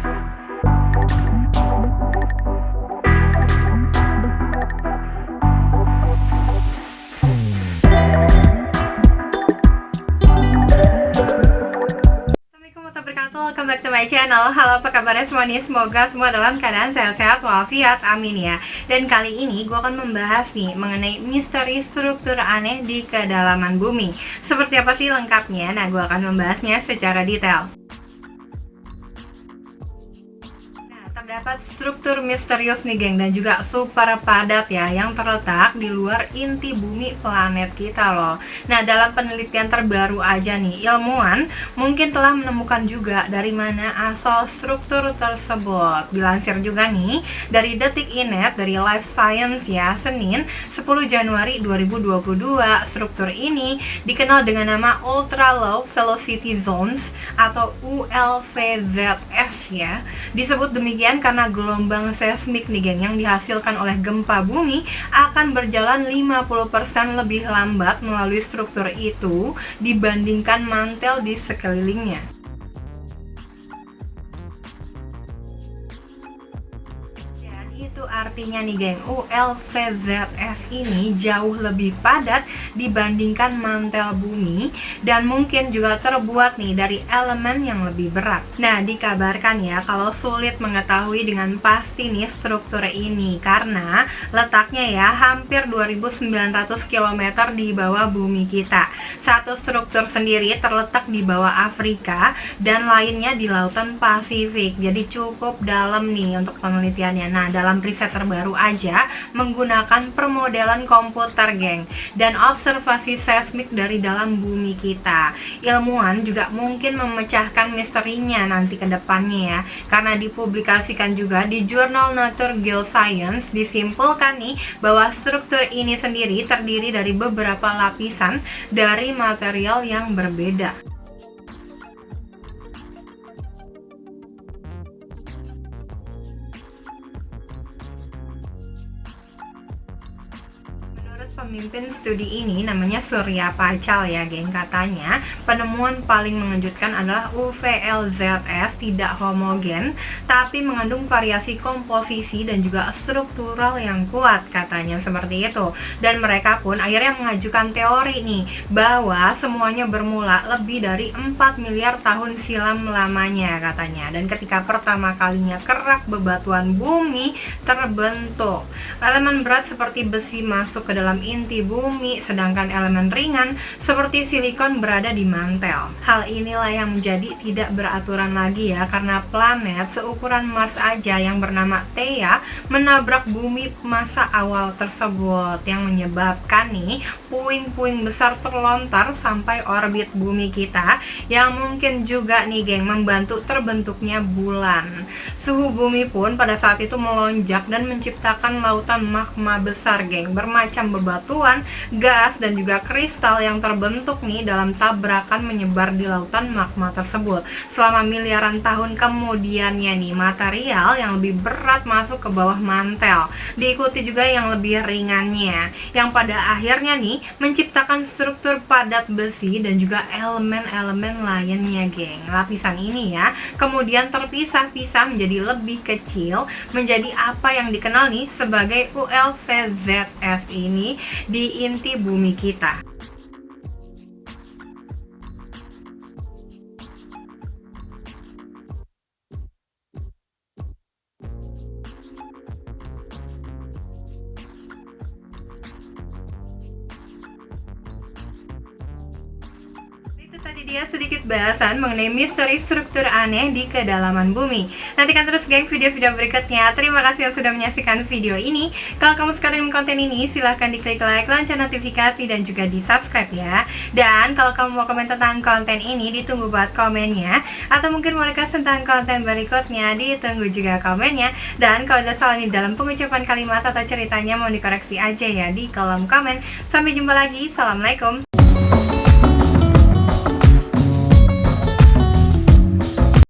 Welcome back to my channel. Halo, apa kabarnya semua nih? Semoga semua dalam keadaan sehat-sehat walafiat, amin ya. Dan kali ini gue akan membahas nih mengenai misteri struktur aneh di kedalaman bumi. Seperti apa sih lengkapnya? Nah, gue akan membahasnya secara detail. Terdapat struktur misterius nih geng, dan juga super padat ya, yang terletak di luar inti bumi planet kita loh. Nah, dalam penelitian terbaru aja nih, ilmuwan mungkin telah menemukan juga dari mana asal struktur tersebut. Dilansir juga nih dari Detik.net, dari Life Science ya, Senin 10 Januari 2022, struktur ini dikenal dengan nama Ultra Low Velocity Zones atau ULVZS ya. Disebut demikian karena gelombang seismik nih geng yang dihasilkan oleh gempa bumi akan berjalan 50% lebih lambat melalui struktur itu dibandingkan mantel di sekelilingnya. Itu artinya nih geng, ULVZS ini jauh lebih padat dibandingkan mantel bumi dan mungkin juga terbuat nih dari elemen yang lebih berat. Nah, dikabarkan ya kalau sulit mengetahui dengan pasti nih struktur ini karena letaknya ya hampir 2.900 km di bawah bumi kita. Satu struktur sendiri terletak di bawah Afrika dan lainnya di lautan Pasifik. Jadi cukup dalam nih untuk penelitiannya. Nah, dalam riset terbaru aja menggunakan permodelan komputer geng dan observasi seismik dari dalam bumi kita. Ilmuwan juga mungkin memecahkan misterinya nanti ke depannya ya, karena dipublikasikan juga di jurnal Nature Geoscience. Disimpulkan nih bahwa struktur ini sendiri terdiri dari beberapa lapisan dari material yang berbeda. Pemimpin studi ini namanya Surya Pacal ya geng, katanya penemuan paling mengejutkan adalah UVLZS tidak homogen tapi mengandung variasi komposisi dan juga struktural yang kuat, katanya seperti itu. Dan mereka pun akhirnya mengajukan teori nih bahwa semuanya bermula lebih dari 4 miliar tahun silam lamanya, katanya. Dan ketika pertama kalinya kerak bebatuan bumi terbentuk, elemen berat seperti besi masuk ke dalam inti bumi, sedangkan elemen ringan seperti silikon berada di mantel. Hal inilah yang menjadi tidak beraturan lagi ya, karena planet seukuran Mars aja yang bernama Theia menabrak bumi masa awal tersebut, yang menyebabkan nih puing-puing besar terlontar sampai orbit bumi kita, yang mungkin juga nih geng membantu terbentuknya bulan. Suhu bumi pun pada saat itu melonjak dan menciptakan lautan magma besar geng, bermacam bebatuan, gas, dan juga kristal yang terbentuk nih dalam tabrakan menyebar di lautan magma tersebut. Selama miliaran tahun kemudiannya nih, material yang lebih berat masuk ke bawah mantel, diikuti juga yang lebih ringannya, yang pada akhirnya nih menciptakan struktur padat besi dan juga elemen-elemen lainnya geng. Lapisan ini ya kemudian terpisah-pisah menjadi lebih kecil, menjadi apa yang dikenal nih sebagai ULVZS ini di inti bumi kita. Tadi dia sedikit bahasan mengenai misteri struktur aneh di kedalaman bumi. Nantikan terus geng video-video berikutnya. Terima kasih yang sudah menyaksikan video ini. Kalau kamu suka dengan konten ini, silahkan diklik like, lonceng notifikasi, dan juga di subscribe ya. Dan kalau kamu mau komen tentang konten ini, ditunggu buat komennya. Atau mungkin mau request tentang konten berikutnya, ditunggu juga komennya. Dan kalau ada salah nih dalam pengucapan kalimat atau ceritanya, mau dikoreksi aja ya di kolom komen. Sampai jumpa lagi. Assalamualaikum.